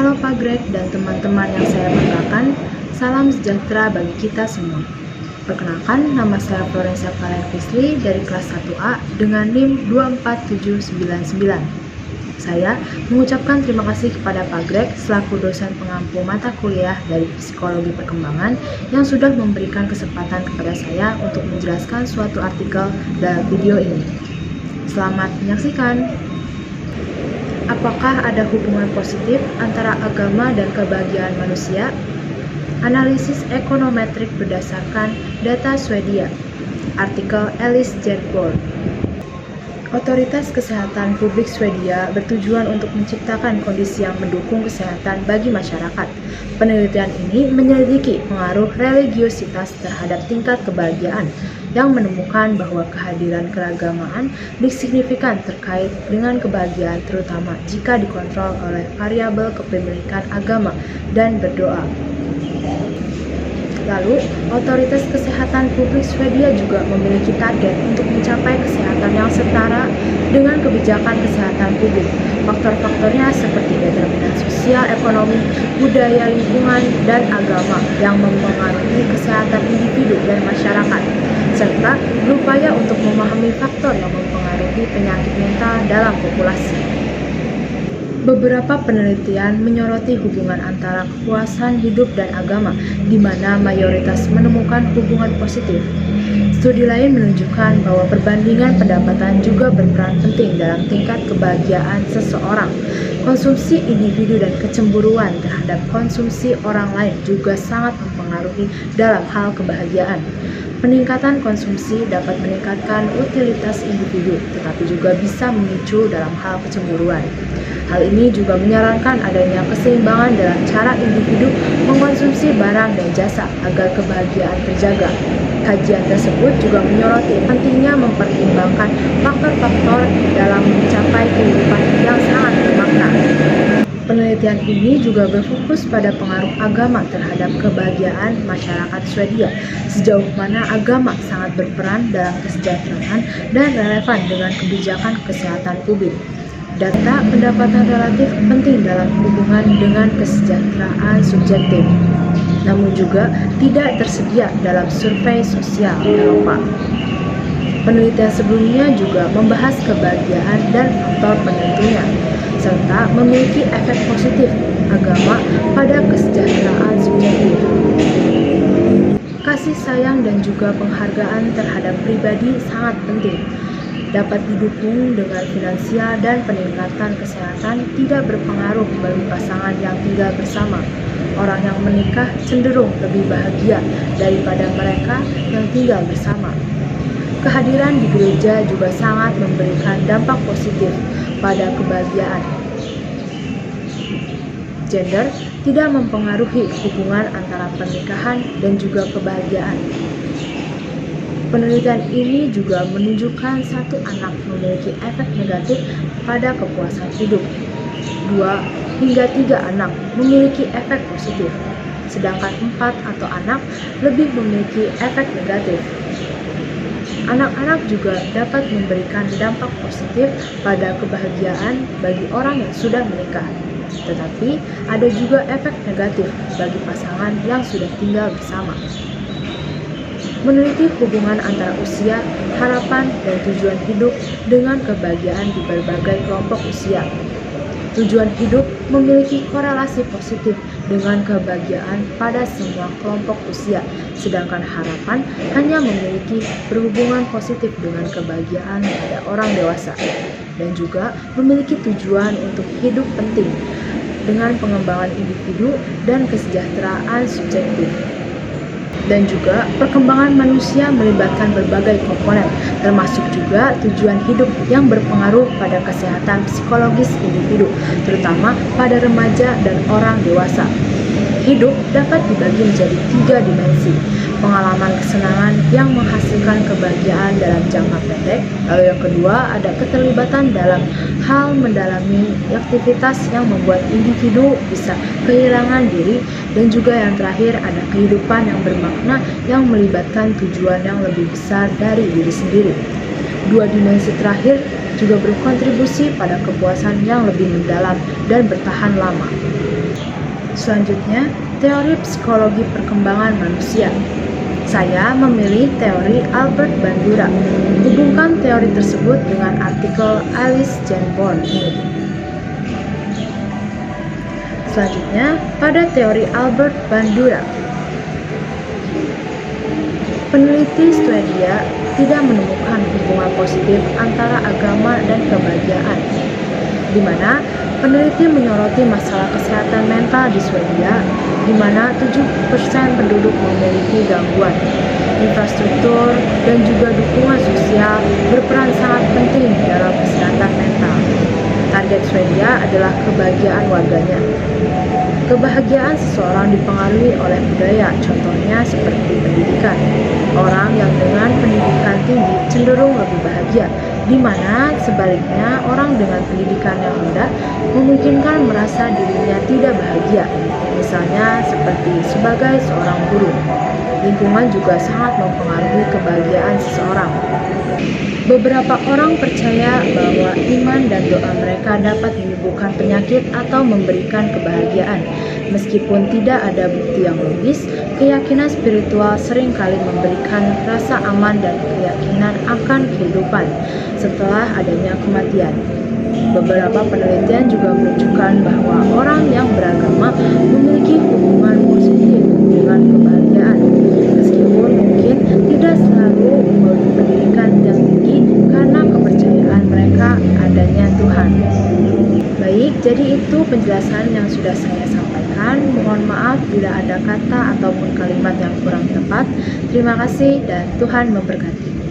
Halo Pak Greg dan teman-teman yang saya banggakan, salam sejahtera bagi kita semua. Perkenalkan, nama saya Florencia Fisli dari kelas 1A dengan NIM 24799. Saya mengucapkan terima kasih kepada Pak Greg selaku dosen pengampu mata kuliah dari Psikologi Perkembangan yang sudah memberikan kesempatan kepada saya untuk menjelaskan suatu artikel dalam video ini. Selamat menyaksikan. Apakah ada hubungan positif antara agama dan kebahagiaan manusia? Analisis ekonometrik berdasarkan data Swedia. Artikel Alice Jedborg. Otoritas Kesehatan Publik Swedia bertujuan untuk menciptakan kondisi yang mendukung kesehatan bagi masyarakat. Penelitian ini menyelidiki pengaruh religiositas terhadap tingkat kebahagiaan, yang menemukan bahwa kehadiran keragamaan signifikan terkait dengan kebahagiaan, terutama jika dikontrol oleh variabel kepemilikan agama dan berdoa. Lalu, Otoritas Kesehatan Publik Swedia juga memiliki target untuk mencapai kesehatan yang setara dengan kebijakan kesehatan publik. Faktor-faktornya seperti determinasi sosial, ekonomi, budaya, lingkungan, dan agama yang mempengaruhi kesehatan individu dan masyarakat, serta berupaya untuk memahami faktor yang mempengaruhi penyakit mental dalam populasi. Beberapa penelitian menyoroti hubungan antara kepuasan hidup dan agama, di mana mayoritas menemukan hubungan positif. Studi lain menunjukkan bahwa perbandingan pendapatan juga berperan penting dalam tingkat kebahagiaan seseorang. Konsumsi individu dan kecemburuan terhadap konsumsi orang lain juga sangat mempengaruhi dalam hal kebahagiaan. Peningkatan konsumsi dapat meningkatkan utilitas individu, tetapi juga bisa memicu dalam hal kecemburuan. Hal ini juga menyarankan adanya keseimbangan dalam cara individu mengkonsumsi barang dan jasa agar kebahagiaan terjaga. Kajian tersebut juga menyoroti pentingnya mempertimbangkan faktor-faktor dalam mencapai kehidupan yang sangat bermakna. Penelitian ini juga berfokus pada pengaruh agama terhadap kebahagiaan masyarakat Swedia, sejauh mana agama sangat berperan dalam kesejahteraan dan relevan dengan kebijakan kesehatan publik. Data pendapatan relatif penting dalam hubungan dengan kesejahteraan subjektif, namun juga tidak tersedia dalam survei sosial Eropa. Penelitian sebelumnya juga membahas kebahagiaan dan faktor penentunya, serta memiliki efek positif agama pada kesejahteraan subjektif. Kasih sayang dan juga penghargaan terhadap pribadi sangat penting, dapat didukung dengan finansial, dan peningkatan kesehatan tidak berpengaruh bagi pasangan yang tinggal bersama. Orang yang menikah cenderung lebih bahagia daripada mereka yang tinggal bersama. Kehadiran di gereja juga sangat memberikan dampak positif pada kebahagiaan. Gender tidak mempengaruhi hubungan antara pernikahan dan juga kebahagiaan. Penelitian ini juga menunjukkan satu anak memiliki efek negatif pada kepuasan hidup. 2 hingga 3 anak memiliki efek positif, sedangkan 4 atau anak lebih memiliki efek negatif. Anak-anak juga dapat memberikan dampak positif pada kebahagiaan bagi orang yang sudah menikah, tetapi ada juga efek negatif bagi pasangan yang sudah tinggal bersama. Meneliti hubungan antara usia, harapan, dan tujuan hidup dengan kebahagiaan di berbagai kelompok usia. Tujuan hidup memiliki korelasi positif dengan kebahagiaan pada semua kelompok usia, sedangkan harapan hanya memiliki berhubungan positif dengan kebahagiaan pada orang dewasa, dan juga memiliki tujuan untuk hidup penting dengan pengembangan individu dan kesejahteraan subjektif. Dan juga perkembangan manusia melibatkan berbagai komponen, termasuk juga tujuan hidup yang berpengaruh pada kesehatan psikologis individu, terutama pada remaja dan orang dewasa. Hidup dapat dibagi menjadi 3 dimensi: pengalaman kesenangan yang menghasilkan kebahagiaan dalam jangka pendek, lalu yang kedua ada keterlibatan dalam hal mendalami aktivitas yang membuat individu bisa kehilangan diri, dan juga yang terakhir ada kehidupan yang bermakna yang melibatkan tujuan yang lebih besar dari diri sendiri. 2 dimensi terakhir juga berkontribusi pada kepuasan yang lebih mendalam dan bertahan lama. Selanjutnya, teori psikologi perkembangan manusia. Saya memilih teori Albert Bandura. Hubungkan teori tersebut dengan artikel Alice Jane Bourne ini. Selanjutnya, pada teori Albert Bandura, peneliti Swedia tidak menemukan hubungan positif antara agama dan kebahagiaan, di mana peneliti menyoroti masalah kesehatan mental di Swedia, di mana 70% penduduk memiliki gangguan. Infrastruktur dan juga dukungan sosial berperan sangat penting dalam kesehatan mental. Target Swedia adalah kebahagiaan warganya. Kebahagiaan seseorang dipengaruhi oleh budaya, contohnya seperti pendidikan. Orang yang dengan pendidikan tinggi cenderung lebih bahagia, di mana sebaliknya orang dengan pendidikan yang rendah memungkinkan merasa dirinya tidak bahagia, misalnya seperti sebagai seorang guru. Lingkungan juga sangat mempengaruhi kebahagiaan seseorang. Beberapa orang percaya bahwa iman dan doa mereka dapat menyembuhkan penyakit atau memberikan kebahagiaan. Meskipun tidak ada bukti yang logis, keyakinan spiritual seringkali memberikan rasa aman dan keyakinan akan kehidupan setelah adanya kematian. Beberapa penelitian juga menunjukkan bahwa orang yang beragama memiliki hubungan positif dengan kebahagiaan, meskipun mungkin tidak selalu memiliki pendidikan yang tinggi karena kepercayaan mereka adanya Tuhan. Baik, jadi itu penjelasan yang sudah saya sampaikan. Mohon maaf bila ada kata ataupun kalimat yang kurang tepat. Terima kasih dan Tuhan memberkati.